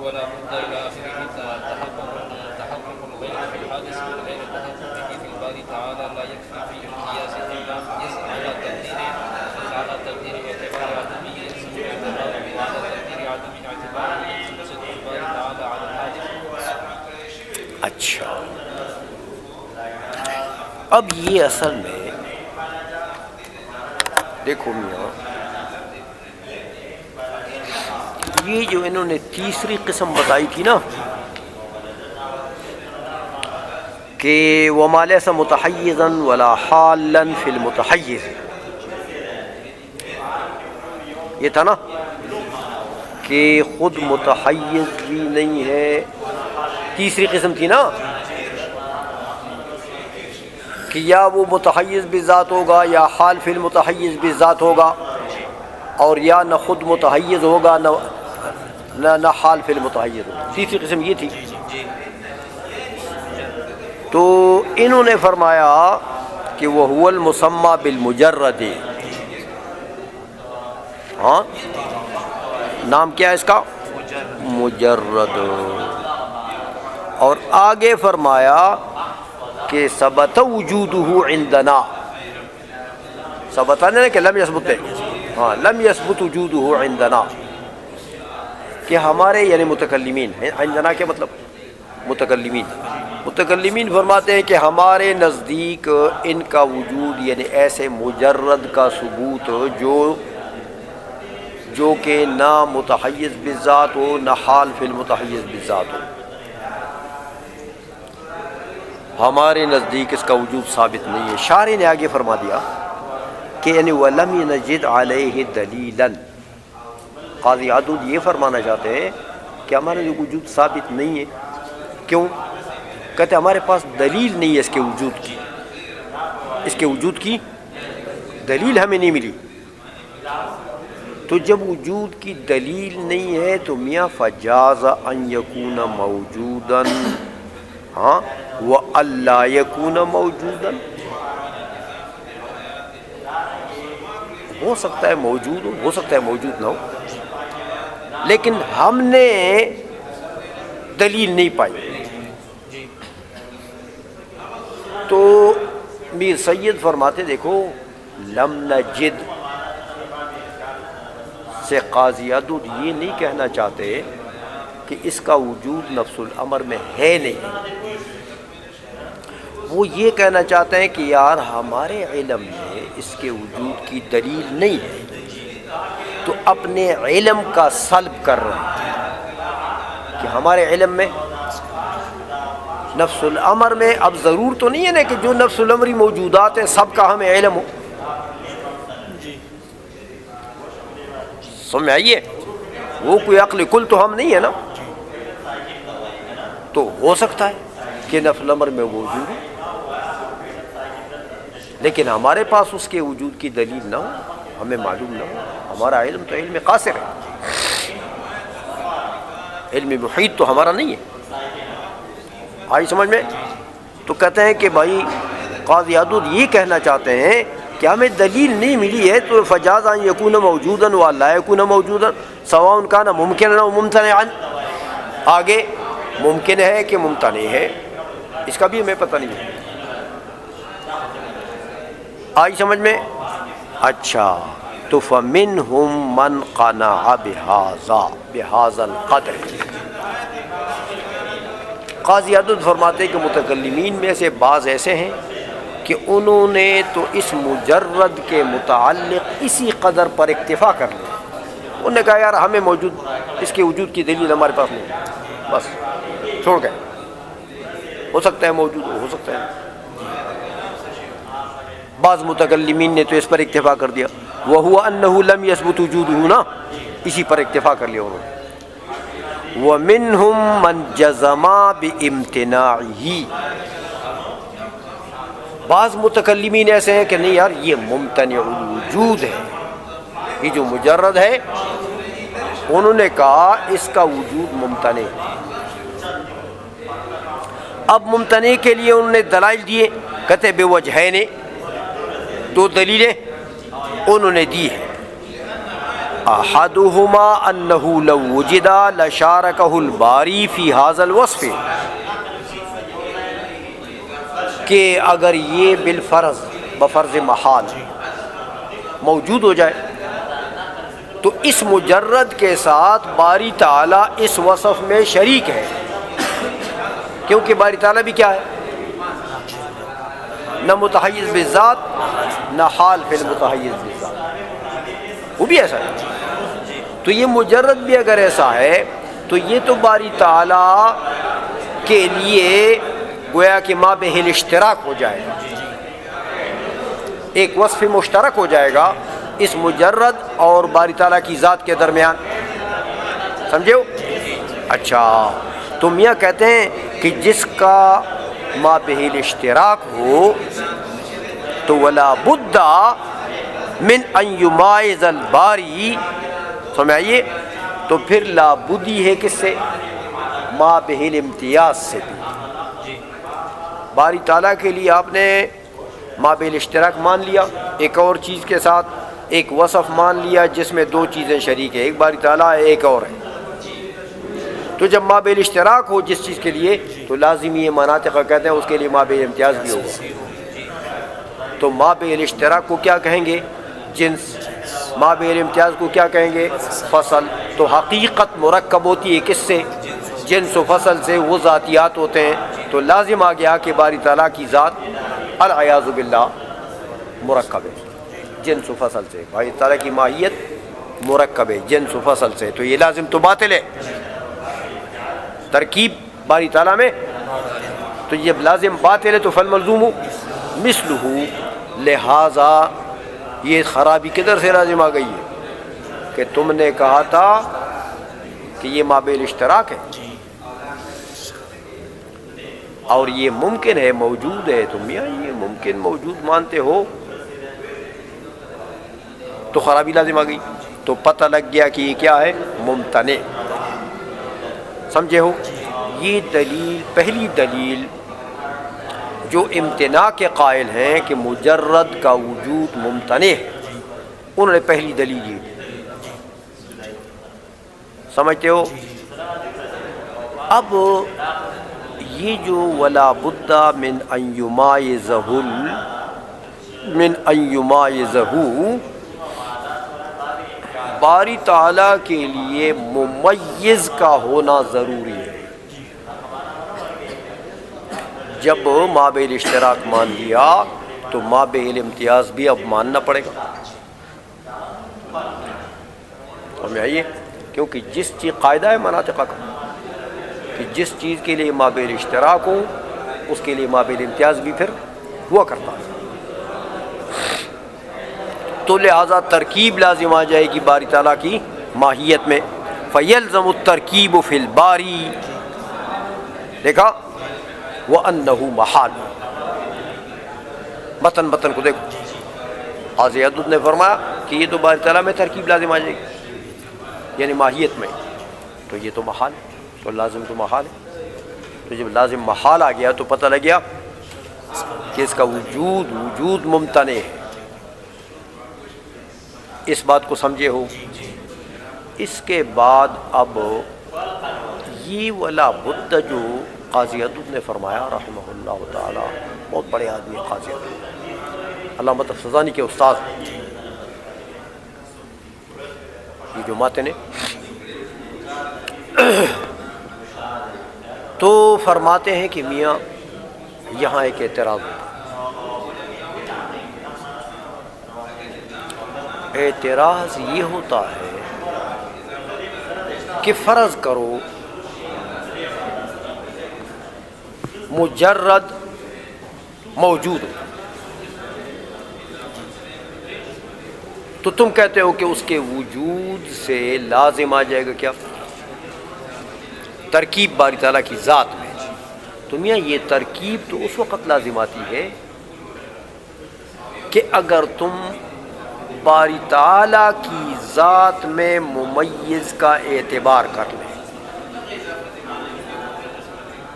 ولا بد إلى آخره تحقق الغير في الحادث والغير تحققه في الباري تعالى لا يكفي في امتياز على تقدير اعتبار عدمية اعتبار وعلى تقدير عدم اعتبار خصوص الباري تعالى على الحادث. اچھا، اب یہ اصل میں دیکھو میاں، یہ جو انہوں نے تیسری قسم بتائی تھی نا کہ وَمَا لَيْسَ مُتَحَيِّزًا وَلَا حَالًا فِي الْمُتَحَيِّزِ، یہ تھا نا کہ خود متحیز بھی نہیں ہے، تیسری قسم تھی نا کہ یا وہ متحیز بذات ہوگا یا حال فی المتحیز بذات ہوگا، اور یا نہ خود متحیز ہوگا نہ حال فی المتحیز ہوگا، تیسری قسم یہ تھی. تو انہوں نے فرمایا کہ وہ هو المسمى بالمجرد، ہاں نام کیا ہے اس کا؟ مجرد. اور آگے فرمایا کہ ثبت وجودہ عندنا، ثبت نہیں کہ لم یثبت، ہاں لم یثبت وجودہ عندنا، کہ ہمارے یعنی متکلمین ہیں، عندنا کے مطلب متکلمین فرماتے ہیں کہ ہمارے نزدیک ان کا وجود یعنی ایسے مجرد کا ثبوت جو کہ نہ متحیز بالذات ہو نہ حال فی المتحیز بالذات ہو، ہمارے نزدیک اس کا وجود ثابت نہیں ہے. شارح نے آگے فرما دیا کہ یعنی وَلَمْ نَجِدْ عَلَيْهِ دَلِيلًا، قاضی عدود یہ فرمانا چاہتے ہیں کہ ہمارا جو وجود ثابت نہیں ہے. کیوں؟ کہتے ہمارے پاس دلیل نہیں ہے اس کے وجود کی دلیل ہمیں نہیں ملی. تو جب وجود کی دلیل نہیں ہے تو میاں فجاز ان یکون موجودا، ہاں وَأَلَّا يَكُونَ مَوْجُودًا، ہو سکتا ہے موجود ہو سکتا ہے موجود نہ ہو، لیکن ہم نے دلیل نہیں پائی. تو میر سید فرماتے دیکھو لم نجد سے قاضی عدود یہ نہیں کہنا چاہتے کہ اس کا وجود نفس الامر میں ہے نہیں، وہ یہ کہنا چاہتے ہیں کہ یار ہمارے علم میں اس کے وجود کی دلیل نہیں ہے، تو اپنے علم کا سلب کر رہے ہیں کہ ہمارے علم میں نفس الامر میں اب ضرور تو نہیں ہے نا کہ جو نفس الامری موجودات ہیں سب کا ہمیں علم ہو. سمجھ آئیے، وہ کوئی عقل کل تو ہم نہیں ہے نا، تو ہو سکتا ہے کہ نفس الامر میں موجود ہے لیکن ہمارے پاس اس کے وجود کی دلیل نہ ہو، ہمیں معلوم نہ ہو. ہمارا علم تو علم قاصر ہے، علم محیط تو ہمارا نہیں ہے. آئی سمجھ میں؟ تو کہتے ہیں کہ بھائی قاضی عدود یہ کہنا چاہتے ہیں کہ ہمیں دلیل نہیں ملی ہے، تو فجاز ان یکون موجودا ولا یکون موجودا سواء کان ممکنا و ممتنعا، آگے ممکن ہے کہ ممتنع ہے اس کا بھی ہمیں پتہ نہیں ہے. آئی سمجھ میں؟ اچھا، تو فمنہم من قنع بہذا القدر. قاضی عدود فرماتے ہیں کہ متکلمین میں سے بعض ایسے ہیں کہ انہوں نے تو اس مجرد کے متعلق اسی قدر پر اکتفا کر لیا. انہوں نے کہا یار ہمیں اس کے وجود کی دلیل ہمارے پاس نہیں، بس چھوڑ گئے. ہو سکتا ہے موجود ہو سکتا ہے. بعض متکلمین نے تو اس پر اکتفا کر دیا، وَهُوَ أَنَّهُ لَمْ يَثْبُتْ وُجُودُهُ، نا اسی پر اکتفا کر لیا انہوں نے. وَمِنْهُمْ مَنْ جَزَمَ بِامْتِنَاعِهِ، بعض متکلمین ایسے ہیں کہ نہیں یار یہ ممتنع الوجود ہے، یہ جو مجرد ہے انہوں نے کہا اس کا وجود ممتنع ہے. اب ممتنع کے لیے انہوں نے دلائل دیے، کہتے بے وجہین، دو دلیلیں انہوں نے دی ہیں. احدہما انہ لو وجد لشارکہ الباری فی ھذا الوصف، کہ اگر یہ بالفرض بفرض محال موجود ہو جائے تو اس مجرد کے ساتھ باری تعالیٰ اس وصف میں شریک ہے، کیونکہ باری تعالیٰ بھی کیا ہے؟ نہ متحیز بالذات نہ حال فی المتحیز بالذات، وہ بھی ایسا ہے۔ تو یہ مجرد بھی اگر ایسا ہے تو یہ تو باری تعالیٰ کے لیے گویا کہ ما بہ الاشتراک ہو جائے گا، ایک وصف مشترک ہو جائے گا اس مجرد اور باری تعالیٰ کی ذات کے درمیان، سمجھے ہو؟ اچھا، تو میاں کہتے ہیں کہ جس کا ما بہ الاشتراک ہو تو ولا بد من ان یمایز الباری، سمجھ آئیے، تو پھر لا بدی ہے کس سے؟ ما بہ الامتیاز سے بھی۔ باری تعالیٰ کے لیے آپ نے ما بہ الاشتراک مان لیا، ایک اور چیز کے ساتھ ایک وصف مان لیا جس میں دو چیزیں شریک ہیں، ایک باری تعالیٰ ہے ایک اور ہے۔ تو جب ما بہ الاشتراک ہو جس چیز کے لیے تو لازمی یہ مناطق کہتے ہیں اس کے لیے ما بہ الامتیاز بھی ہوگا۔ تو ما بہ الاشتراک کو کیا کہیں گے؟ جنس۔ ما بہ الامتیاز کو کیا کہیں گے؟ فصل۔ تو حقیقت مرکب ہوتی ہے کس سے؟ جنس و فصل سے، وہ ذاتیات ہوتے ہیں۔ تو لازم آ گیا کہ باری تعالیٰ کی ذات العیاذ باللہ مرکب ہے جنس و فصل سے، باری تعالیٰ کی ماہیت مرکب ہے جنس و فصل سے، تو یہ لازم تو باطل ہے، ترکیب باری تعالیٰ میں۔ تو جب لازم باطل ہے تو فالملزوم مثلہ، لہذا یہ خرابی کدھر سے لازم آ گئی ہے کہ تم نے کہا تھا کہ یہ ما بہ الاشتراک ہے اور یہ ممکن ہے، موجود ہے، تم میاں یہ ممکن موجود مانتے ہو، تو خرابی لازم آ گئی۔ تو پتہ لگ گیا کہ یہ کیا ہے؟ ممتنع، سمجھے ہو؟ یہ دلیل، پہلی دلیل جو امتناع کے قائل ہیں کہ مجرد کا وجود ممتنع ہے، انہوں نے پہلی دلیل یہ سمجھتے ہو؟ اب یہ جو ولا بد من ان یمایزہ باری تعالیٰ کے لیے ممیز کا ہونا ضروری ہے۔ جب ما بہ الاشتراک مان لیا تو ما بہ الامتیاز بھی اب ماننا پڑے گا، ہمیں آئیے، کیونکہ جس چیز قاعدہ ہے مناطق کا کہ جس چیز کے لیے ما بہ الاشتراک ہو اس کے لیے ما بہ الامتیاز بھی پھر ہوا کرتا ہے، تو لہذا ترکیب لازم آ جائے گی باری تعالیٰ کی ماہیت میں۔ فَيَلْزَمُ التَّرْكِيبُ فِي الْبَارِ، دیکھا، وَأَنَّهُ مَحَالٌ۔ متن کو دیکھو، قاضی عدد نے فرمایا کہ یہ تو باری تعالیٰ میں ترکیب لازم آ جائے گی، یعنی ماہیت میں، تو یہ تو محال ہے، تو لازم تو محال ہے۔ تو جب لازم محال آ گیا تو پتہ لگ گیا کہ اس کا وجود ممتنع ہے۔ اس بات کو سمجھے ہو؟ اس کے بعد اب یہ ولا بد جو قاضی عدد نے فرمایا رحمہ اللہ تعالی، بہت بڑے آدمی قاضی عدد، علامہ تفسیرانی کے استاد، یہ جو ماتن نے تو فرماتے ہیں کہ میاں یہاں ایک اعتراض ہوتا ہے۔ اعتراض یہ ہوتا ہے کہ فرض کرو مجرد موجود ہو تو تم کہتے ہو کہ اس کے وجود سے لازم آ جائے گا کیا؟ ترکیب باری تعالیٰ کی ذات میں۔ تو میاں یہ ترکیب تو اس وقت لازم آتی ہے کہ اگر تم باری تعالیٰ کی ذات میں ممیز کا اعتبار کر لیں۔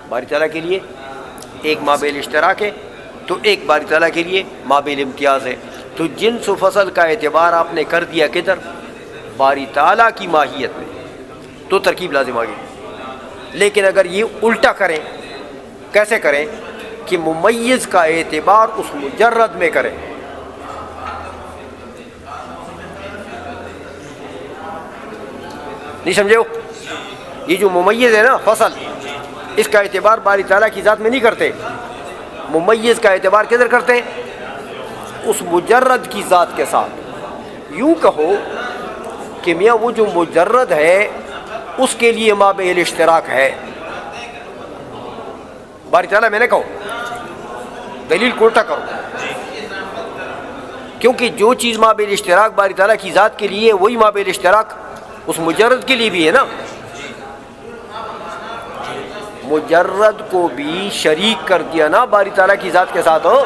باری تعالیٰ کے لیے ایک ما بہ الاشتراک ہے تو ایک باری تعالیٰ کے لیے ما بہ الامتیاز ہے، تو جنس و فصل کا اعتبار آپ نے کر دیا کدھر؟ باری تعالیٰ کی ماہیت میں تو ترکیب لازم آ گئی. لیکن اگر یہ الٹا کریں، کیسے کریں کہ ممیز کا اعتبار اس مجرد میں کریں. نہیں سمجھے ہو؟ یہ جو ممیز ہے نا فصل، اس کا اعتبار باری تعالیٰ کی ذات میں نہیں کرتے. ممیز کا اعتبار کدھر کرتے ہیں؟ اس مجرد کی ذات کے ساتھ. یوں کہو کہ میاں وہ جو مجرد ہے اس کے لیے مابع الاشتراک ہے. باری تعالیٰ میں نے کہو، دلیل کو الٹا کرو، کیونکہ جو چیز مابع الاشتراک باری تعالیٰ کی ذات کے لیے وہی مابع الاشتراک اس مجرد کے لیے بھی ہے نا. مجرد کو بھی شریک کر دیا نا باری تعالیٰ کی ذات کے ساتھ، ہو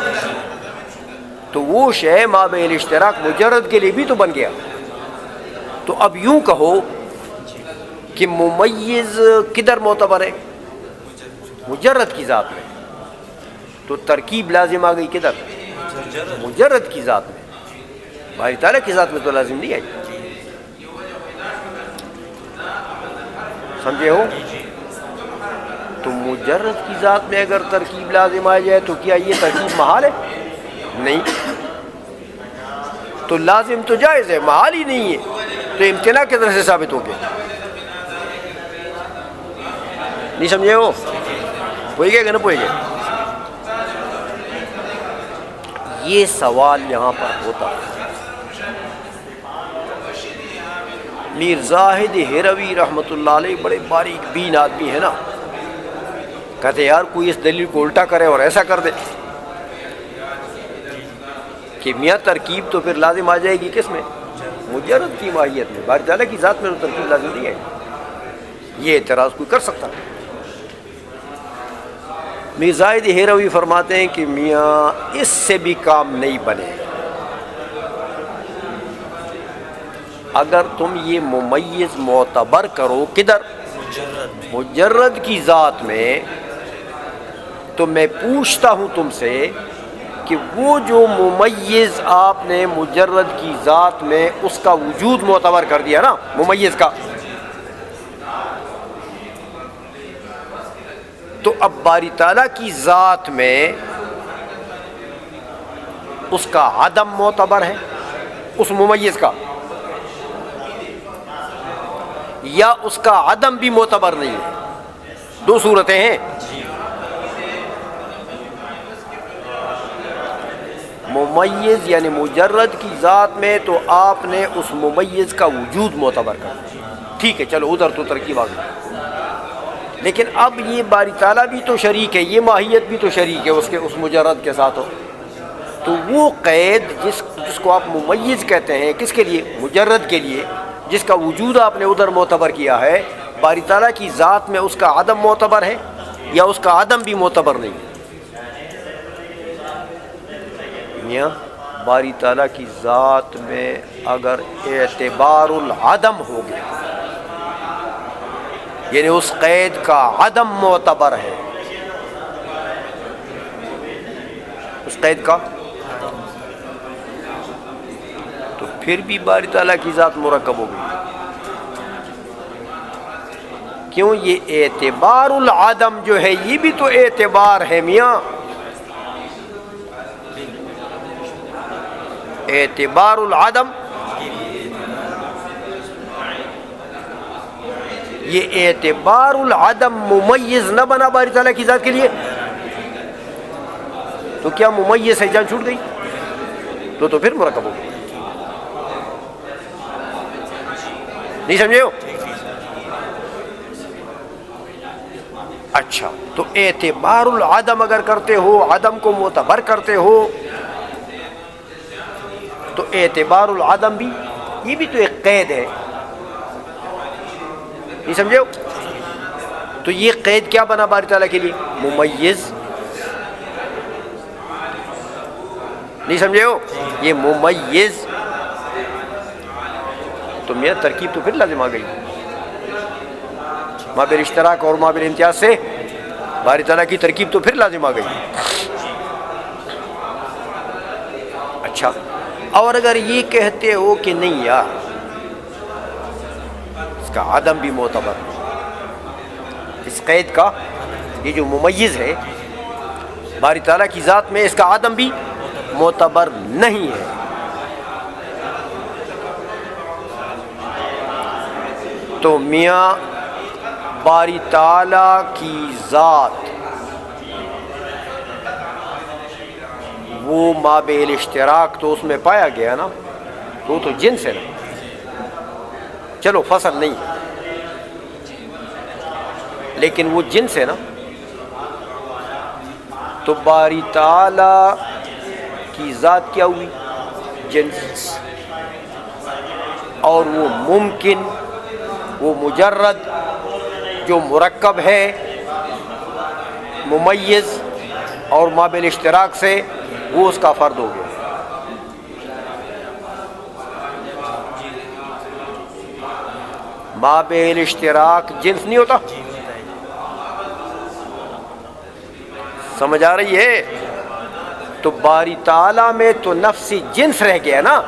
تو وہ شے مابع الاشتراک مجرد کے لیے بھی تو بن گیا. تو اب یوں کہو کہ ممیز کدھر معتبر ہے؟ مجرد کی ذات میں. تو ترکیب لازم آ گئی کدھر؟ مجرد کی ذات میں. باری تعالیٰ کی ذات میں تو لازم نہیں آئی. سمجھے ہو؟ تو مجرد کی ذات میں اگر ترکیب لازم آ جائے تو کیا یہ ترکیب محال ہے؟ نہیں. تو لازم تو جائز ہے، محال ہی نہیں ہے. تو امتناع کی طرح سے ثابت ہو گیا. نہیں سمجھے ہو؟ پوئے گئے کہ نہ پوئے گئے؟ یہ سوال یہاں پر ہوتا ہے. میر زاہد ہروی رحمۃ اللہ علیہ بڑے باریک بین آدمی ہے نا، کہتے یار کوئی اس دلیل کو الٹا کرے اور ایسا کر دے کہ میاں ترکیب تو پھر لازم آ جائے گی کس میں؟ مجرد کی ماہیت میں. باری تعالیٰ کی ذات میں تو ترکیب لازم نہیں ہے. یہ اعتراض کوئی کر سکتا ہے؟ میر زاہد ہروی فرماتے ہیں کہ میاں اس سے بھی کام نہیں بنے. اگر تم یہ ممیز معتبر کرو کدھر؟ مجرد کی ذات میں، تو میں پوچھتا ہوں تم سے کہ وہ جو ممیز آپ نے مجرد کی ذات میں اس کا وجود معتبر کر دیا نا ممیز کا، تو اب باری تعالیٰ کی ذات میں اس کا عدم معتبر ہے اس ممیز کا، یا اس کا عدم بھی معتبر نہیں ہے؟ دو صورتیں ہیں. ممیز یعنی مجرد کی ذات میں تو آپ نے اس ممیز کا وجود معتبر کر دیا، ٹھیک ہے چلو ادھر تو ترکیب آ گئی. لیکن اب یہ باری تعالیٰ بھی تو شریک ہے، یہ ماہیت بھی تو شریک ہے اس مجرد کے ساتھ ہو. تو وہ قید جس کو آپ ممیز کہتے ہیں کس کے لیے؟ مجرد کے لیے، جس کا وجود آپ نے ادھر معتبر کیا ہے، باری تعالیٰ کی ذات میں اس کا عدم معتبر ہے یا اس کا عدم بھی معتبر نہیں ہے؟ میاں باری تعالیٰ کی ذات میں اگر اعتبار العدم ہو گیا، یعنی اس قید کا عدم معتبر ہے، اس قید کا، تو پھر بھی باری تعالیٰ کی ذات مرکب ہو گئی. کیوں؟ یہ اعتبار العدم جو ہے یہ بھی تو اعتبار ہے میاں. اعتبار العدم، یہ اعتبار العدم ممیز نہ بنا باری تعالیٰ کی ذات کے لیے، تو کیا ممیز سے جان چھوٹ گئی؟ تو پھر مرکب ہو گئی. نہیں سمجھے ہو؟ اچھا، تو اعتبار العدم اگر کرتے ہو، عدم کو معتبر کرتے ہو، تو اعتبار العدم بھی یہ بھی تو ایک قید ہے. نہیں سمجھے ہو؟ تو یہ قید کیا بنا باری تعالیٰ کے لیے؟ ممیز. نہیں سمجھے ہو؟ یہ ممیز. تو میرا ترکیب تو پھر لازم آ گئی. مابع اشتراک اور مابع امتیاز سے باری تعالیٰ کی ترکیب تو پھر لازم آ گئی. اچھا، اور اگر یہ کہتے ہو کہ نہیں یار کا عدم بھی معتبر ہے. اس قید کا یہ جو ممیز ہے باری تعالیٰ کی ذات میں، اس کا عدم بھی معتبر نہیں ہے. تو میاں باری تعالیٰ کی ذات وہ مابع الاشتراک تو اس میں پایا گیا نا، تو وہ تو جنس ہے نا. چلو فصل نہیں ہے لیکن وہ جنس ہے نا. تو باری تعالیٰ کی ذات کیا ہوئی؟ جنس. اور وہ ممکن، وہ مجرد جو مرکب ہے ممیز اور مابع الاشتراک سے، وہ اس کا فرد ہو گیا. مابع الاشتراک جنس نہیں ہوتا؟ سمجھ آ رہی ہے؟ تو باری تعالیٰ میں تو نفسی جنس رہ گیا نا.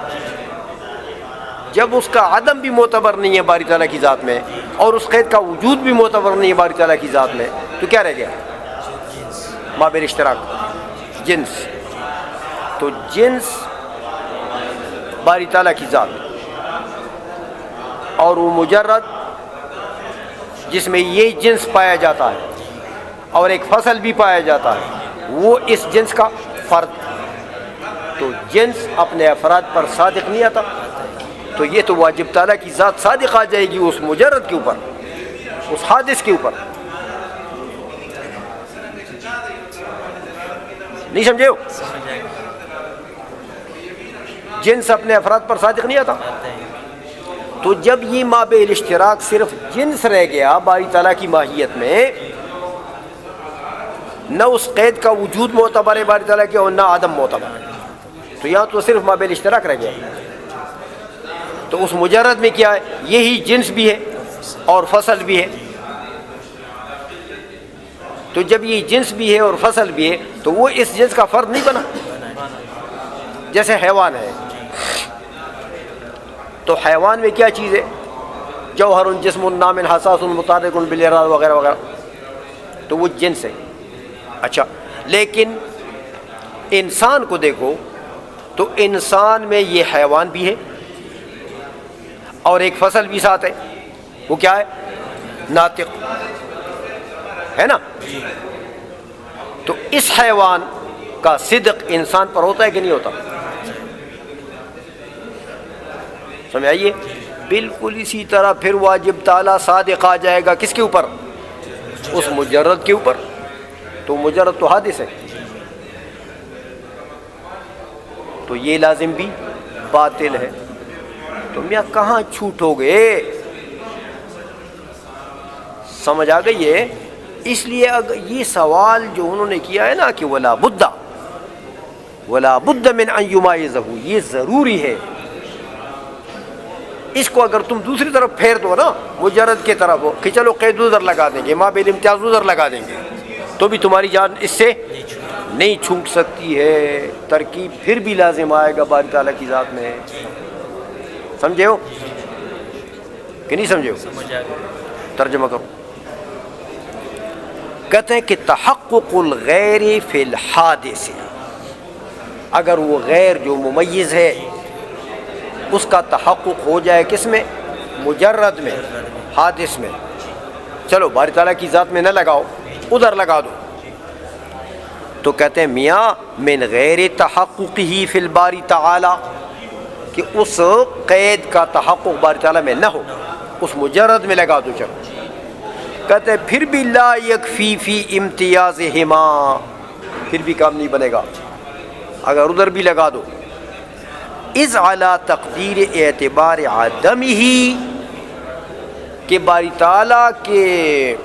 جب اس کا عدم بھی معتبر نہیں ہے باری تعالیٰ کی ذات میں، اور اس قید کا وجود بھی معتبر نہیں ہے باری تعالیٰ کی ذات میں، تو کیا رہ گیا؟ مابع الاشتراک جنس. تو جنس باری تعالیٰ کی ذات اور وہ مجرد جس میں یہ جنس پایا جاتا ہے اور ایک فصل بھی پایا جاتا ہے، وہ اس جنس کا فرد. تو جنس اپنے افراد پر صادق نہیں آتا. تو یہ تو واجب تعالیٰ کی ذات صادق آ جائے گی اس مجرد کے اوپر، اس حادث کے اوپر. نہیں سمجھے ہو؟ جنس اپنے افراد پر صادق نہیں آتا. تو جب یہ مابع الاشتراک صرف جنس رہ گیا باری تعالیٰ کی ماہیت میں، نہ اس قید کا وجود معتبر ہے باری تعالیٰ کے اور نہ عدم معتبر ہے، تو یہاں تو صرف مابع الاشتراک رہ گیا. تو اس مجرد میں کیا ہے؟ یہی جنس بھی ہے اور فصل بھی ہے. تو جب یہ جنس بھی ہے اور فصل بھی ہے تو وہ اس جنس کا فرد نہیں بنا. جیسے حیوان ہے، تو حیوان میں کیا چیز ہے؟ جوہر جسم نام حساس متحرک بالارادہ وغیرہ وغیرہ، تو وہ جنس ہے. اچھا، لیکن انسان کو دیکھو تو انسان میں یہ حیوان بھی ہے اور ایک فصل بھی ساتھ ہے. وہ کیا ہے؟ ناطق ہے نا. تو اس حیوان کا صدق انسان پر ہوتا ہے کہ نہیں ہوتا؟ سمجھ آئیے؟ بالکل اسی طرح پھر واجب تعالیٰ صادق آ جائے گا کس کے اوپر؟ اس مجرد کے اوپر. تو مجرد تو حادث ہے، تو یہ لازم بھی باطل ہے. تو میاں کہاں چھوٹو گے؟ سمجھ آ گئی ہے؟ اس لیے اگر یہ سوال جو انہوں نے کیا ہے نا کہ ولا بد من ان یمایزہ، یہ ضروری ہے. اس کو اگر تم دوسری طرف پھیر دو نا، مجرد کے طرف ہو کہ چلو قید ادھر لگا دیں گے، مابع الامتیاز ادھر لگا دیں گے، تو بھی تمہاری جان اس سے نہیں چھوٹ سکتی ہے. ترکیب پھر بھی لازم آئے گا باری تعالیٰ کی ذات میں. سمجھے ہو کہ نہیں سمجھے ہو؟ ترجمہ کرو. کہتے ہیں کہ تحقق الغیر فی الحادث، اگر وہ غیر جو ممیز ہے اس کا تحقق ہو جائے کس میں؟ مجرد میں، حادث میں. چلو باری تعالیٰ کی ذات میں نہ لگاؤ، ادھر لگا دو. تو کہتے ہیں میاں من غیر تحققہ فی الباری تعالی، کہ اس قید کا تحقق باری تعالیٰ میں نہ ہو، اس مجرد میں لگا دو. چلو کہتے ہیں پھر بھی لا یکفی فی امتیازہما، پھر بھی کام نہیں بنے گا اگر ادھر بھی لگا دو. اذ علی تقدیر اعتبار عدمہ، کہ باری تعالیٰ کے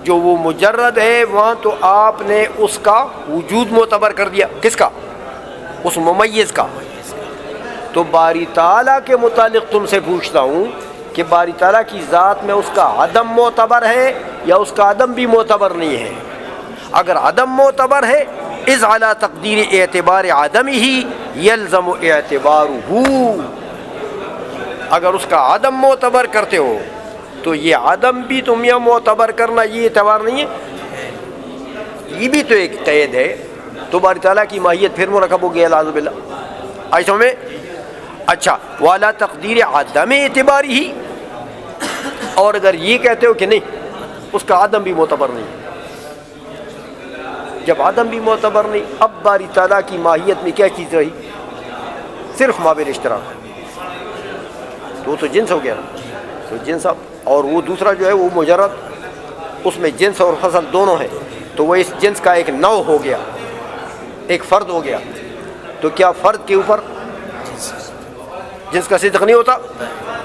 جو وہ مجرد ہے وہاں تو آپ نے اس کا وجود معتبر کر دیا. کس کا؟ اس ممیز کا. تو باری تعالیٰ کے متعلق تم سے پوچھتا ہوں کہ باری تعالیٰ کی ذات میں اس کا عدم معتبر ہے یا اس کا عدم بھی معتبر نہیں ہے؟ اگر عدم معتبر ہے، اذ علی تقدیر اعتبار عدمہ یلزم اعتبارہ، اگر اس کا عدم معتبر کرتے ہو تو یہ عدم بھی تم یہ معتبر کرنا یہ اعتبار نہیں ہے، یہ بھی تو ایک قید ہے. تو باری تعالیٰ کی ماہیت پھر مرکب ہو گیا اعوذ باللہ. ایسا میں اچھا والا تقدیر عدم اعتباری ہی، اور اگر یہ کہتے ہو کہ نہیں اس کا عدم بھی معتبر نہیں، جب عدم بھی معتبر نہیں، اب باری تعالیٰ کی ماہیت میں کیا چیز رہی؟ صرف مابین اشتراک. تو وہ تو جنس ہو گیا نا، تو جنس اب، اور وہ دوسرا جو ہے وہ مجرد، اس میں جنس اور فصل دونوں ہیں، تو وہ اس جنس کا ایک نوع ہو گیا، ایک فرد ہو گیا. تو کیا فرد کے اوپر جنس کا صدق نہیں ہوتا؟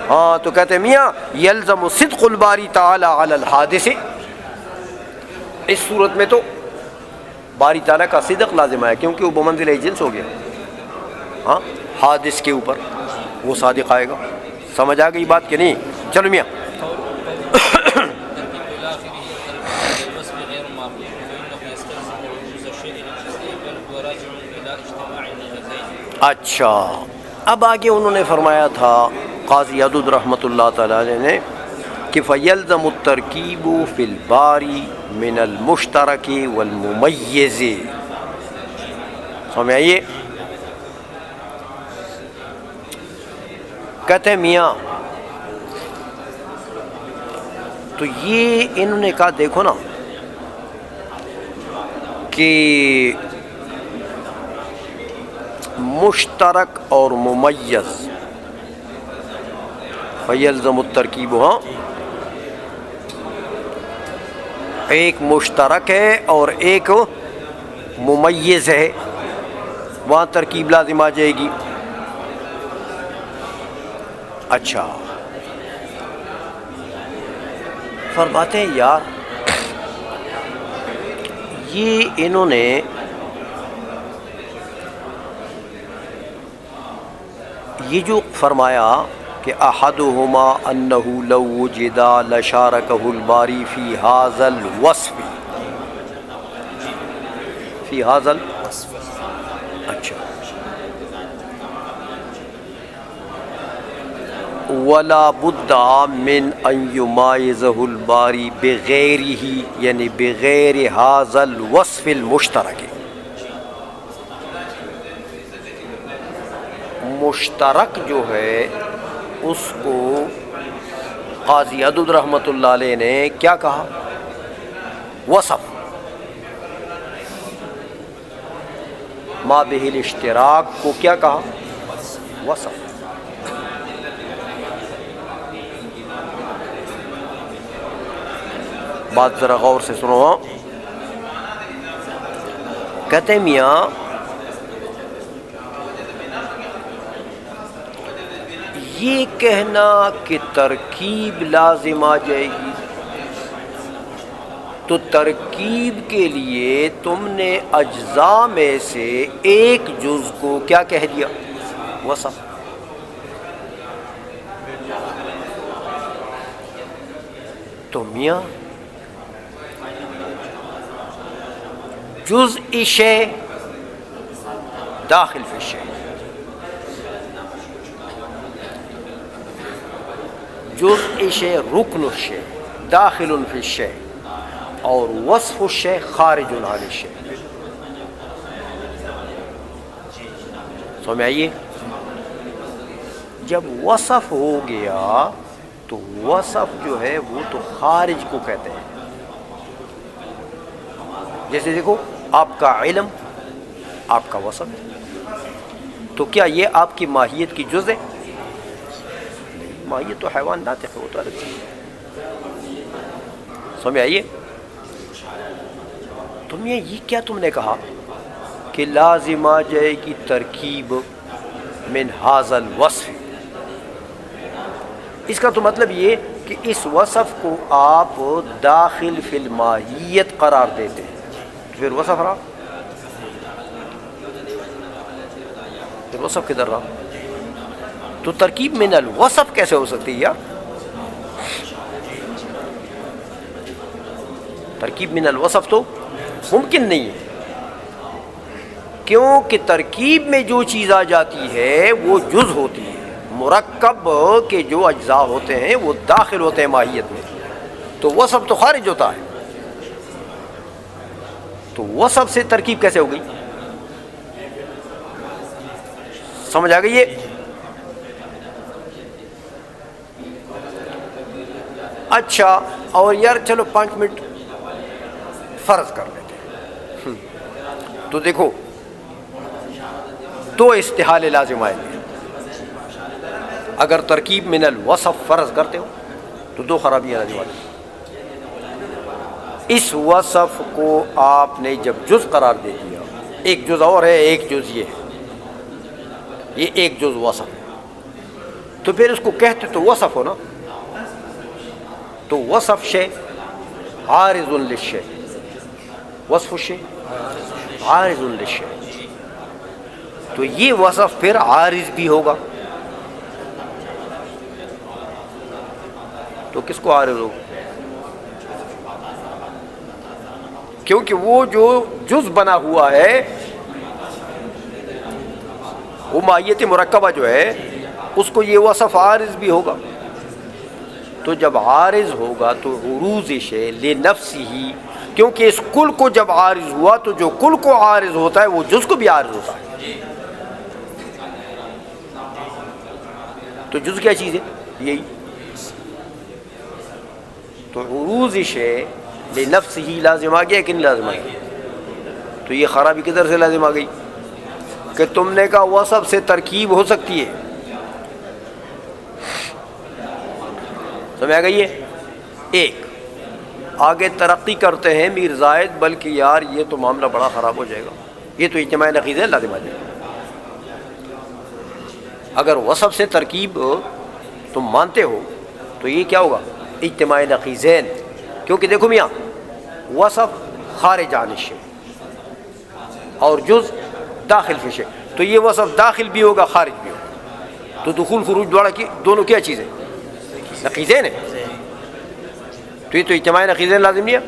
ہاں. تو کہتے ہیں میاں یلزم صدق الباری تعالی علی الحادث، اس صورت میں تو باری تعالیٰ کا صدق لازم ہے کیونکہ وہ بمنزلہ جنس ہو گیا. ہاں حادث کے اوپر وہ صادق آئے گا. سمجھ آ گئی بات کہ نہیں؟ چلو میاں اچھا اب آگے انہوں نے فرمایا تھا قاضی عدود رحمۃ اللہ تعالیٰ علیہ نے کہ فَيَلْزَمُ التَّرْكِيبُ فِي الْبَارِ مِنَ الْمُشْتَرَكِ وَالْمُمَيِّزِ. سمجھ آئیے؟ کہتے ہیں میاں تو یہ انہوں نے کہا دیکھو نا کہ مشترک اور ممیز فَيَلْزَمُ التَّرْكِيبُ، ہاں ایک مشترک ہے اور ایک ممیز ہے، وہاں ترکیب لازم آ جائے گی. اچھا فرماتے ہیں یار یہ انہوں نے یہ جو فرمایا کہ احدہما انہ لو وجدا لشارکہ الباری فی ھذا الوصف، فی ھذا الوصف. اچھا ولا بد من ان یمایزہ الباری بغیرہ، یعنی بغیر ھذا الوصف المشترک. مشترک جو ہے اس کو قاضی عدود رحمۃ اللہ علیہ نے کیا کہا؟ وصف. ما بہ الاشتراک کو کیا کہا؟ وصف. بات ذرا غور سے سنو. کہتے ہیں میاں یہ کہنا کہ ترکیب لازم آ جائے گی، تو ترکیب کے لیے تم نے اجزاء میں سے ایک جز کو کیا کہہ دیا؟ وصف. تو میاں جزء شے داخل فی الشے، جزء شے رکن الشے داخل فی الشے، اور وصف الشے خارج عن الشے. سمجھ آئیے؟ جب وصف ہو گیا تو وصف جو ہے وہ تو خارج کو کہتے ہیں. جیسے دیکھو آپ کا علم آپ کا وصف ہے، تو کیا یہ آپ کی ماہیت کی جز ہے؟ نہیں، ماہیت تو حیوان ناطق ہوتا ہے. سمجھ آئیے؟ تم یہ کیا تم نے کہا کہ لازم آ جائے گی ترکیب من ھذا الوصف. اس کا تو مطلب یہ کہ اس وصف کو آپ داخل فی الماہیت قرار دیتے ہیں، پھر وصف رہا، پھر وصف کدھر رہا؟ تو ترکیب من الوصف کیسے ہو سکتی ہے یار؟ ترکیب من الوصف تو ممکن نہیں ہے، کیونکہ ترکیب میں جو چیز آ جاتی ہے وہ جز ہوتی ہے، مرکب کے جو اجزاء ہوتے ہیں وہ داخل ہوتے ہیں ماہیت میں، تو وصف تو خارج ہوتا ہے. تو وصف سے ترکیب کیسے ہو گئی؟ سمجھ آ گئی ہے؟ اچھا اور یار چلو 5 منٹ فرض کر لیتے ہیں. تو دیکھو دو استحالے لازم آئیں گے. اگر ترکیب من الوصف فرض کرتے ہو تو 2 خرابیاں لازم آتی ہیں. اس وصف کو آپ نے جب جز قرار دے دیا، ایک جز اور ہے، ایک جز یہ ہے، یہ ایک جز وصف ہے، تو پھر اس کو کہتے تو وصف ہو نا. تو وصف شے عارض للشے، وصف الشے عارض للشے، تو یہ وصف پھر عارض بھی ہوگا. تو کس کو عارض ہوگا؟ کیونکہ وہ جو جز بنا ہوا ہے وہ ماہیت مرکبہ جو ہے اس کو یہ وصف عارض بھی ہوگا. تو جب عارض ہوگا تو عروض شے لنفسہ، کیونکہ اس کل کو جب عارض ہوا تو جو کل کو عارض ہوتا ہے وہ جز کو بھی عارض ہوتا ہے. تو جز کیا چیز ہے؟ یہی. تو عروض شے لنفسہ لازم آ گیا کہ نہیں لازم آ گیا؟ تو یہ خرابی کدھر سے لازم آ گئی کہ تم نے کہا وصف سے ترکیب ہو سکتی ہے. سمجھ آ گئی ہے؟ ایک آگے ترقی کرتے ہیں میر زائد، بلکہ یار یہ تو معاملہ بڑا خراب ہو جائے گا، یہ تو اجتماع نقیضین لازم آ جائے گا. اگر وصف سے ترکیب تم مانتے ہو تو یہ کیا ہوگا؟ اجتماع نقیضین. کیونکہ دیکھو میاں وصف خارج عن الشیء اور جز داخل فی الشیء، تو یہ وصف داخل بھی ہوگا خارج بھی ہوگا. تو دخول خروج دوڑا کی دونوں کیا چیزیں؟ نقیضین ہے. تو یہ تو اجتماع نقیضین لازم نہیں ہے.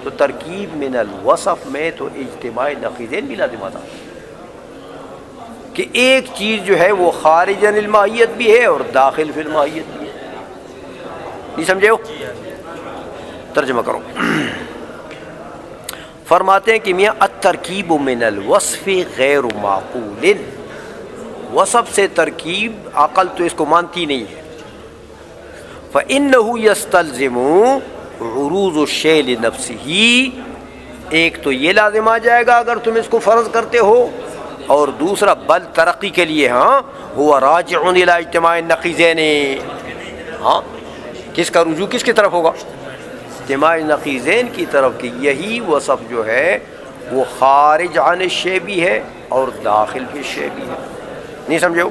تو ترکیب من الوصف میں تو اجتماع نقیضین بھی لازم آتا کہ ایک چیز جو ہے وہ خارج عن الماہیت بھی ہے اور داخل فی الماہیت بھی ہے. نہیں سمجھے ہو؟ ترجمہ کرو. فرماتے ہیں کہ میاں الترکیب من الوصف غیر معقول، وصف سے ترکیب عقل تو اس کو مانتی نہیں ہے. فإنه يستلزم عروض الشيء لنفسه، ایک تو یہ لازم آ جائے گا اگر تم اس کو فرض کرتے ہو، اور دوسرا بل ترقی کے لیے ہاں هو راجع الى اجتماع النقیضین. ہاں کس کا رجوع کس کی طرف ہوگا؟ اجتماع نقیضین کی طرف، کہ یہی وصف جو ہے وہ خارج عن الشیء بھی ہے اور داخل فی الشیء بھی ہے. نہیں سمجھے ہو؟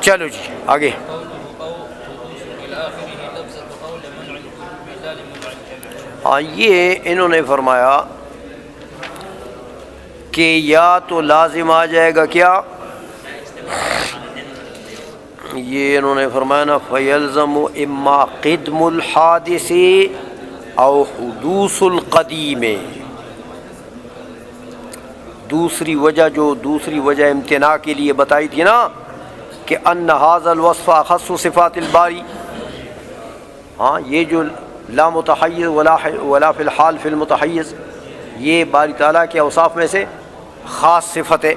چلو جی آگے. ہاں یہ انہوں نے فرمایا کہ یا تو لازم آ جائے گا کیا، یہ انہوں نے فرمایا نا فیلزم اما قدم الحادث او حدوث القدیم. دوسری وجہ امتناع کے لیے بتائی تھی نا کہ ان ھذا الوصف اخص صفات الباری. ہاں یہ جو لا متحیز ولا فی الحال فی المتحیز، یہ باری تعالیٰ کے اوصاف میں سے خاص صفت ہے.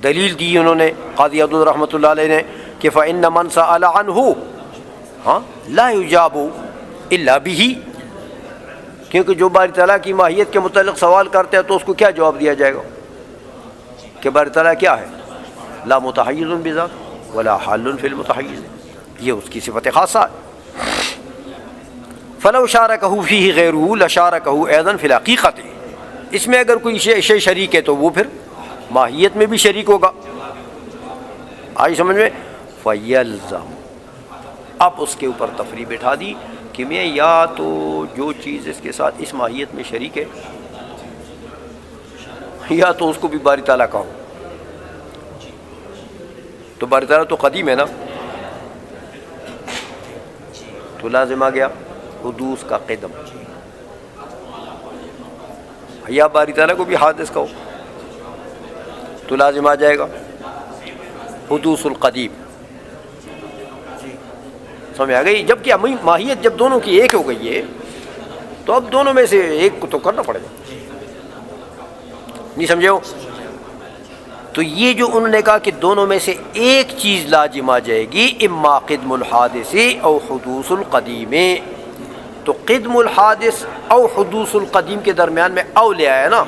دلیل دی انہوں نے قاضی عبد رحمۃ اللہ علیہ نے کہ فإن من سأل عنہ لا یجاب الا بہ، کیونکہ جو باری تعالیٰ کی ماہیت کے متعلق سوال کرتے ہیں تو اس کو کیا جواب دیا جائے گا کہ باری تعالیٰ کیا ہے؟ لا متحیز بذات ولا حال فی المتحیز، یہ اس کی صفت خاصہ ہے. فلو شارکہ فیہ غیرہ لشارکہ ایضا فی الحقیقۃ، اس میں اگر کوئی شے شریک ہے تو وہ پھر ماہیت میں بھی شریک ہوگا. آئی سمجھ میں؟ فیلزم، اب اس کے اوپر تفریع بٹھا دی کہ میں یا تو جو چیز اس کے ساتھ اس ماہیت میں شریک ہے یا تو اس کو بھی باری تعالیٰ کا ہو. تو باری تعالیٰ تو قدیم ہے نا، تو لازم آ گیا حدوث کا قدم، یا باری تعالیٰ کو بھی حادث کا ہو تو لازم آ جائے گا حدوث القدیم. سمجھ آ گئی؟ جب کہ ماہیت جب دونوں کی ایک ہو گئی ہے تو اب دونوں میں سے ایک کو تو کرنا پڑے گا. نہیں سمجھے ہو؟ تو یہ جو انہوں نے کہا کہ دونوں میں سے ایک چیز لازم آ جائے گی، اما قدم الحادث او حدوث القدیم، تو قدم الحادث او حدوث القدیم کے درمیان میں او لے آیا نا.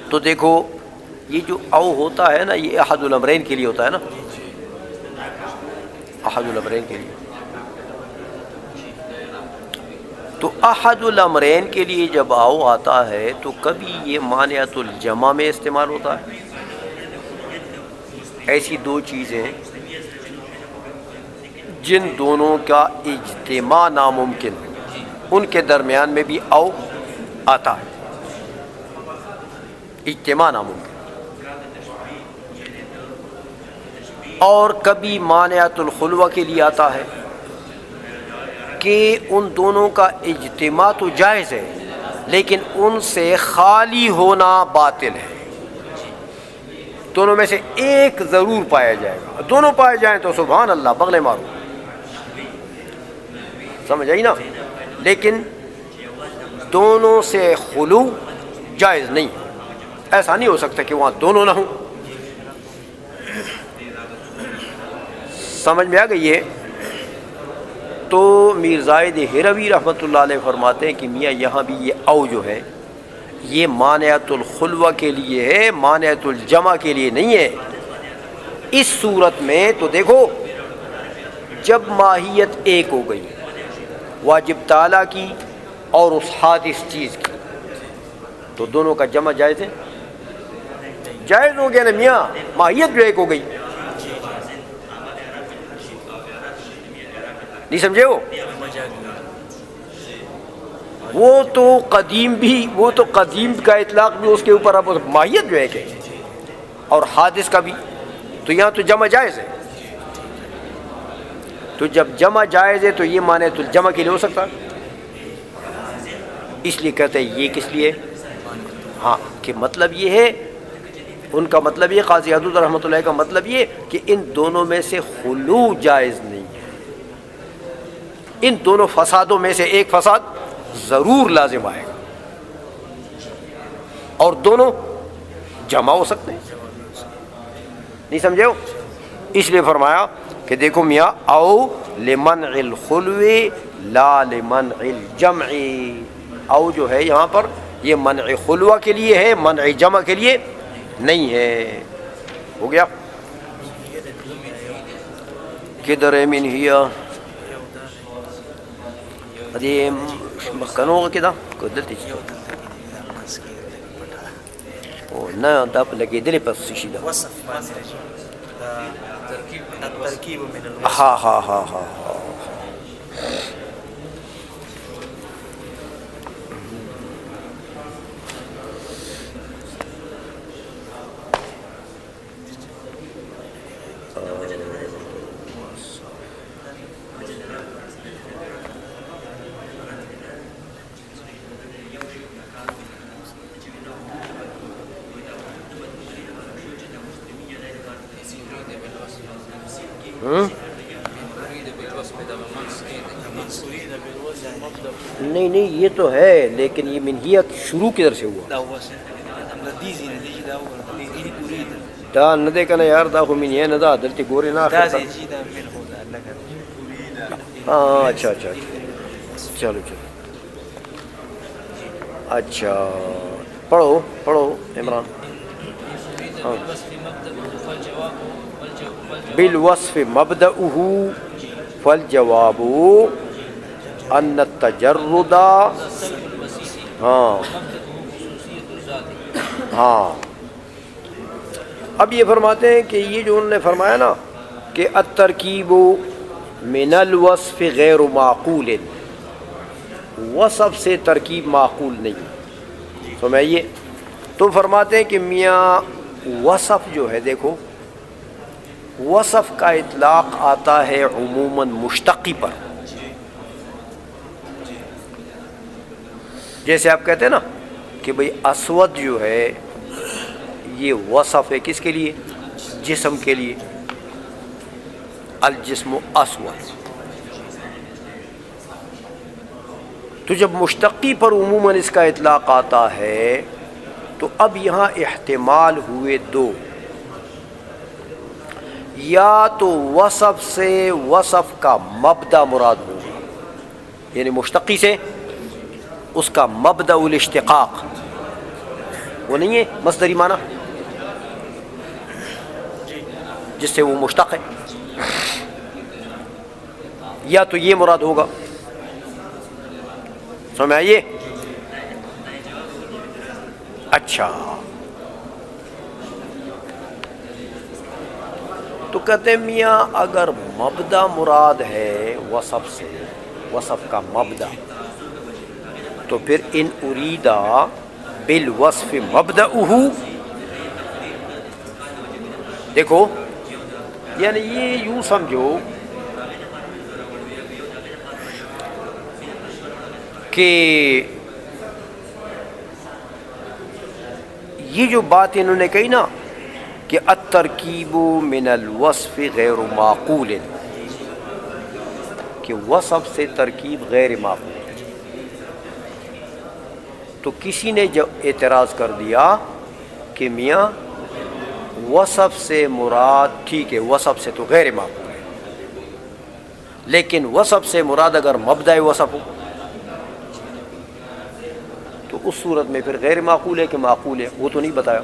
تو دیکھو یہ جو او ہوتا ہے نا یہ احد الامرین کے لیے ہوتا ہے نا، احد الامرین کے لیے. تو احد الامرین کے لیے جب او آتا ہے تو کبھی یہ مانعۃ الجمع میں استعمال ہوتا ہے. ایسی دو چیزیں جن دونوں کا اجتماع ناممکن، ان کے درمیان میں بھی او آتا ہے، اجتماع ناممکن. اور کبھی مانعۃ الخلوہ کے لیے آتا ہے کہ ان دونوں کا اجتماع تو جائز ہے لیکن ان سے خالی ہونا باطل ہے. دونوں میں سے ایک ضرور پایا جائے گا، دونوں پائے جائیں تو سبحان اللہ بغلے مارو، سمجھ آئی نا. لیکن دونوں سے خلو جائز نہیں، ایسا نہیں ہو سکتا کہ وہاں دونوں نہ ہوں. سمجھ میں آ گئی ہے؟ تو میر زائد ہروی رحمۃ اللہ علیہ فرماتے ہیں کہ میاں یہاں بھی یہ او جو ہے یہ مانعۃ الخلوہ کے لیے ہے، مانعۃ الجمع کے لیے نہیں ہے. اس صورت میں تو دیکھو جب ماہیت ایک ہو گئی، واجب تعالیٰ کی اور اس حادث چیز کی، تو دونوں کا جمع جائز ہے؟ جائز ہو گیا نا میاں، ماہیت جو ایک ہو گئی. نہیں سمجھے ہو؟ وہ تو قدیم بھی، وہ تو قدیم کا اطلاق بھی اس کے اوپر، اب ماہیت جو ہے کہ اور حادث کا بھی، تو یہاں تو جمع جائز ہے. تو جب جمع جائز ہے تو یہ مانعۃ الجمع کے لیے ہو سکتا، اس لیے کہتے ہیں یہ کس لیے. ہاں کہ مطلب یہ ہے، ان کا مطلب یہ، قاضی حدود رحمۃ اللہ کا مطلب یہ کہ ان دونوں میں سے خلو جائز نہیں ہے، ان دونوں فسادوں میں سے ایک فساد ضرور لازم آئے گا اور دونوں جمع ہو سکتے ہیں. نہیں سمجھے ہو؟ اس لیے فرمایا کہ دیکھو میاں او لمنع الخلو لا لمنع الجمع، او جو ہے یہاں پر یہ منع خلوہ کے لیے ہے، منع جمع کے لیے نہیں ہے. ہو گیا؟ کدھر ہے منہیا ادی مخکنو کدا کدلتی او نه دا لګېدلې پس شي دا وصف باندې راځي دا الترکیب من الوصف. ها ها ها ها نہیں نہیں یہ تو ہے، لیکن یہ منہیہ شروع کدھر سے ہوا؟ دا نہ دے کنا یار، دا خو منہیہ نہ دا حضرت گورے نہ آخر تا. ہاں اچھا اچھا چلو چلو اچھا پڑھو پڑھو عمران. ہاں بالوصف مبدأہ فالجواب ان التجرد. ہاں ہاں اب یہ فرماتے ہیں کہ یہ جو انہوں نے فرمایا نا کہ الترکیب من الوصف غیر معقول، وصف سے ترکیب معقول نہیں. سمجھئے؟ تو فرماتے ہیں کہ میاں وصف جو ہے، دیکھو وصف کا اطلاق آتا ہے عموماً مشتقی پر. جیسے آپ کہتے ہیں نا کہ بھئی اسود جو ہے یہ وصف ہے کس کے لیے؟ جسم کے لیے. الجسم اسود. تو جب مشتقی پر عموماً اس کا اطلاق آتا ہے تو اب یہاں احتمال ہوئے دو، یا تو وصف سے وصف کا مبدا مراد ہوگا، یعنی مشتقی سے اس کا مبدا الاشتقاق، وہ نہیں ہے مصدری معنی جس سے وہ مشتق ہے، یا تو یہ مراد ہوگا. سمجھ میں آئیے؟ اچھا، تو کہتے ہیں میاں اگر مبدا مراد ہے وصف سے، وصف کا مبدا، تو پھر ان اریدا بالوصف مبدأہ، دیکھو یعنی یہ یوں سمجھو کہ یہ جو بات انہوں نے کہی نا کہ الترکیب من الوصف غیر معقول، کہ وصف سے ترکیب غیر معقول، تو کسی نے جو اعتراض کر دیا کہ میاں وصف سے مراد ٹھیک ہے، وصف سے تو غیر معقول ہے، لیکن وصف سے مراد اگر مبدأ وصف ہو تو اس صورت میں پھر غیر معقول ہے کہ معقول ہے، وہ تو نہیں بتایا.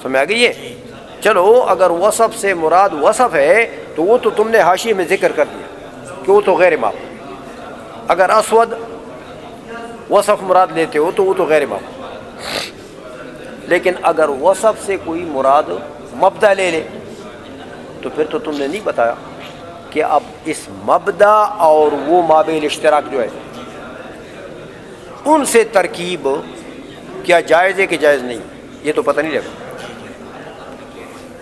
سمجھ آ گئی ہے؟ چلو اگر وصف سے مراد وصف ہے تو وہ تو تم نے حاشیے میں ذکر کر دیا کہ وہ تو غیر معقول. اگر اسود وصف مراد لیتے ہو تو وہ تو غیر معقول. لیکن اگر وصف سے کوئی مراد مبدا لے لے تو پھر تو تم نے نہیں بتایا کہ اب اس مبدا اور وہ مابین اشتراک جو ہے ان سے ترکیب کیا جائز ہے کہ جائز نہیں، یہ تو پتہ نہیں لگا.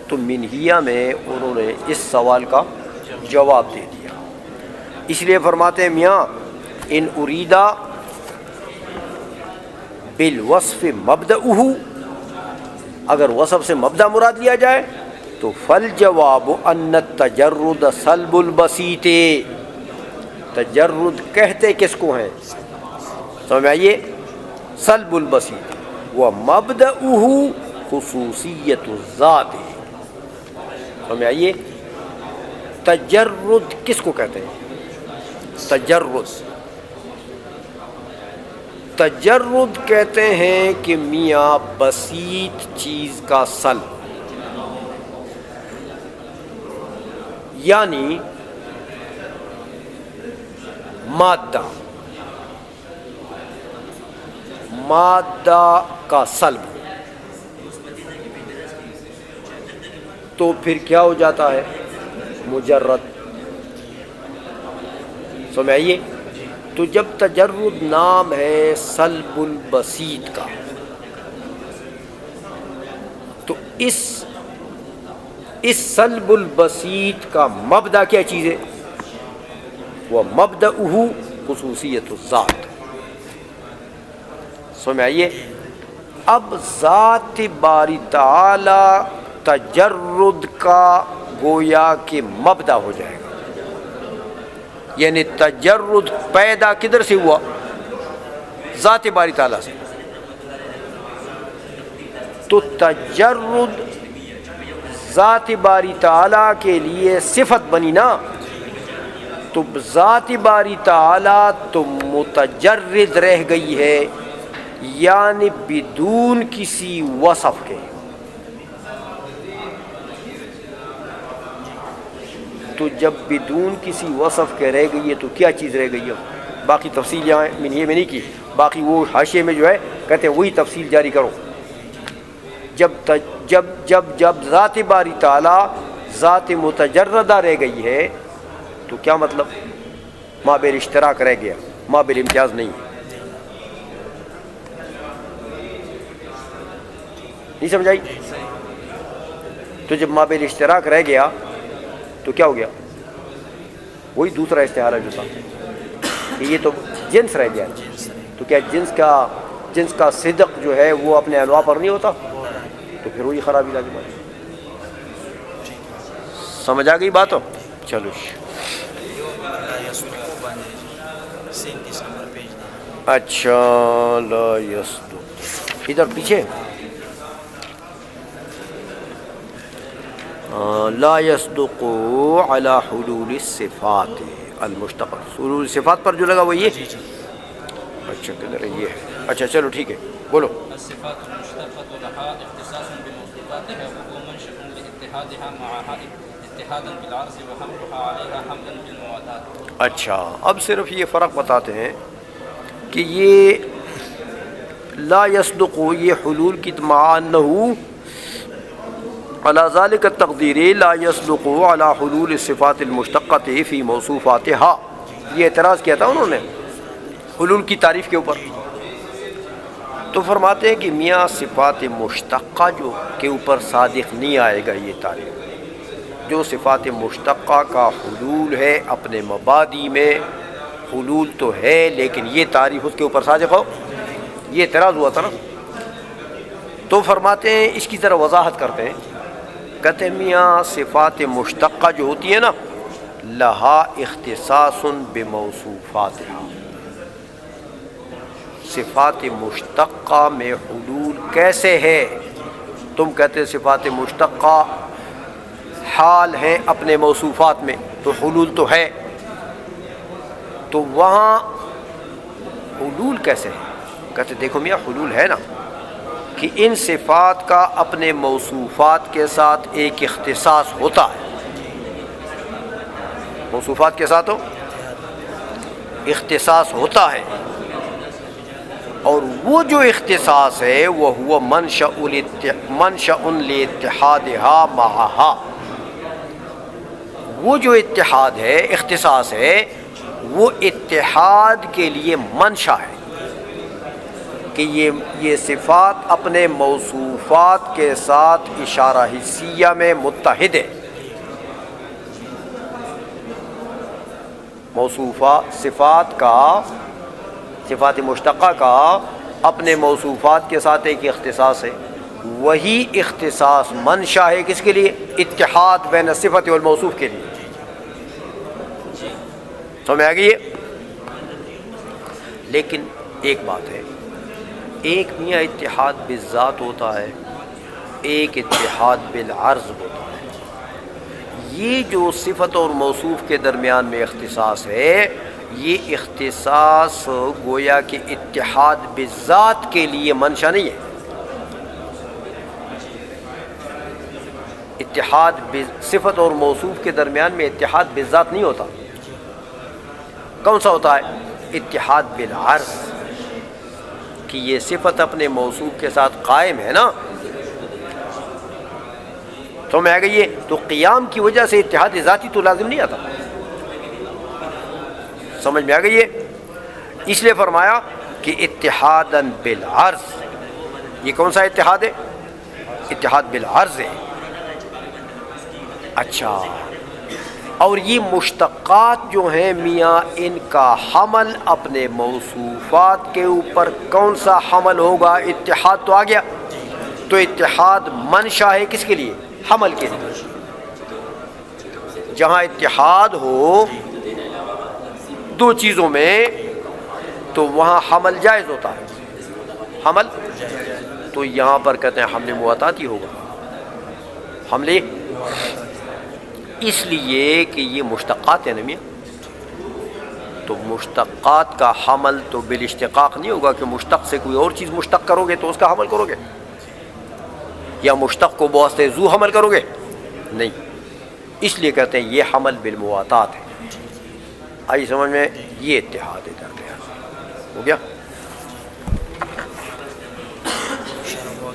تو منہیہ میں انہوں نے اس سوال کا جواب دے دیا. اس لیے فرماتے ہیں میاں ان اریدا بالوصف مبدأہ، اگر وصف سے مبدا مراد لیا جائے تو فالجواب ان التجرد سلب البسیط، تجرد کہتے کس کو ہیں؟ سمجھ میں آئیے؟ سلب البسیط و مبدأہ خصوصیت الذات. سمجھ میں آئیے؟ تجرد کس کو کہتے ہیں؟ تجرد کہتے ہیں کہ میاں بسیط چیز کا سلب، یعنی مادہ کا سلب، تو پھر کیا ہو جاتا ہے؟ مجرد. سمجھ آئیے؟ تو جب تجرد نام ہے سلب البسیط کا تو اس سلب البسیط کا مبدا کیا چیز ہے؟ وہ مبدأہ خصوصیت الذات. سمجھ آئیے؟ اب ذات باری تعالی تجرد کا گویا کہ مبدا ہو جائے گا، یعنی تجرد پیدا کدھر سے ہوا؟ ذات باری تعالیٰ سے. تو تجرد ذات باری تعالیٰ کے لیے صفت بنی نا، تو ذات باری تعالیٰ تو متجرد رہ گئی ہے، یعنی بدون کسی وصف کے. تو جب بدون کسی وصف کے رہ گئی ہے تو کیا چیز رہ گئی ہے؟ باقی تفصیل یہاں میں نہیں کی، باقی وہ حاشیے میں جو ہے کہتے ہیں وہی تفصیل جاری کرو. جب ذات باری تعالیٰ ذات متجردہ رہ گئی ہے تو کیا مطلب؟ مابین اشتراک رہ گیا، مابین امتیاز نہیں. نہیں سمجھائی؟ تو جب مابین اشتراک رہ گیا تو کیا ہو گیا؟ وہی دوسرا استعارہ جو تھا کہ یہ تو جنس رہ گیا. تو کیا جنس کا جنس کا صدق جو ہے وہ اپنے انواع پر نہیں ہوتا تو پھر وہی خرابی لازم آئی. سمجھ آ گئی بات ہو؟ چلو لا يصدق باندې 37 نمبر پیج دی. اچھا لا یصدق ادھر پیچھے لا يصدق على حلول الصفات المشتقہ. حلول صفات پر جو لگا وہ یہ. جی جی اچھا کدھر ہے یہ ہے. اچھا چلو ٹھیک ہے بولو. الصفات المشتقة لها اختصاص بموصوفاتها وهو منشأ لاتحادها معها اتحادا بالعرض وحملها عليها حملا بالمواتات. اچھا اب صرف یہ فرق بتاتے ہیں کہ یہ لا يصدق یہ حلول کی معنہ على ذلك التقدیر لا يصدق على حلول الصفات المشتقة في موصوفاتها. یہ اعتراض کیا تھا انہوں نے حلول کی تعریف کے اوپر. تو فرماتے ہیں کہ میاں صفات مشتقہ جو کے اوپر صادق نہیں آئے گا یہ تعریف. جو صفات مشتقہ کا حلول ہے اپنے مبادی میں حلول تو ہے لیکن یہ تعریف اس کے اوپر صادق ہو. یہ اعتراض ہوا تھا نا. تو فرماتے ہیں اس کی ذرا وضاحت کرتے ہیں. کہتے ہیں میاں صفات مشتقہ جو ہوتی ہے نا لہا اختصاص بموصوفاتها. صفات مشتقہ میں حلول کیسے ہے؟ تم کہتے صفات مشتقہ حال ہیں اپنے موصوفات میں تو حلول تو ہے. تو وہاں حلول کیسے ہے؟ کہتے دیکھو میاں حلول ہے نا کہ ان صفات کا اپنے موصوفات کے ساتھ ایک اختصاص ہوتا ہے. موصوفات کے ساتھ اختصاص ہوتا ہے اور وہ جو اختصاص ہے وہ ہوا منشأ لاتحادها معها. وہ جو اتحاد ہے اختصاص ہے وہ اتحاد کے لیے منشا ہے کہ یہ صفات اپنے موصوفات کے ساتھ اشارہ حسیہ میں متحد ہے. صفات مشتقہ کا اپنے موصوفات کے ساتھ ایک اختصاص ہے. وہی اختصاص منشا ہے کس کے لیے؟ اتحاد بین الصفت والموصوف کے لیے. سمجھ آ گئی ہے؟ لیکن ایک بات ہے ایک میاں اتحاد بالذات ہوتا ہے ایک اتحاد بالعرض ہوتا ہے. یہ جو صفت اور موصوف کے درمیان میں اختصاص ہے یہ اختصاص گویا کہ اتحاد بالذات کے لیے منشا نہیں ہے. اتحاد صفت اور موصوف کے درمیان میں اتحاد بالذات نہیں ہوتا. کون سا ہوتا ہے؟ اتحاد بالعرض کہ یہ صفت اپنے موصوف کے ساتھ قائم ہے نا. تو میں آگے یہ تو قیام کی وجہ سے اتحاد ذاتی تو لازم نہیں آتا. سمجھ میں آ گئی ہے؟ اس لیے فرمایا کہ اتحاداً بالعرض. یہ کون سا اتحاد ہے؟ اتحاد بالعرض ہے. اچھا اور یہ مشتقات جو ہیں میاں ان کا حمل اپنے موصوفات کے اوپر کون سا حمل ہوگا؟ اتحاد تو آ گیا تو اتحاد منشا ہے کس کے لیے؟ حمل کے لیے. جہاں اتحاد ہو دو چیزوں میں تو وہاں حمل جائز ہوتا ہے. حمل تو یہاں پر کہتے ہیں حمل مواتات ہی ہوگا. حمل اس لیے کہ یہ مشتقات ہیں نا میاں تو مشتقات کا حمل تو بالاشتقاق نہیں ہوگا کہ مشتق سے کوئی اور چیز مشتق کرو گے تو اس کا حمل کرو گے یا مشتق کو بواسطہ ذو حمل کرو گے نہیں. اس لیے کہتے ہیں یہ حمل بالمواتات ہے. آئی سمجھ میں؟ یہ اتحاد ہے درمیان ہو گیا.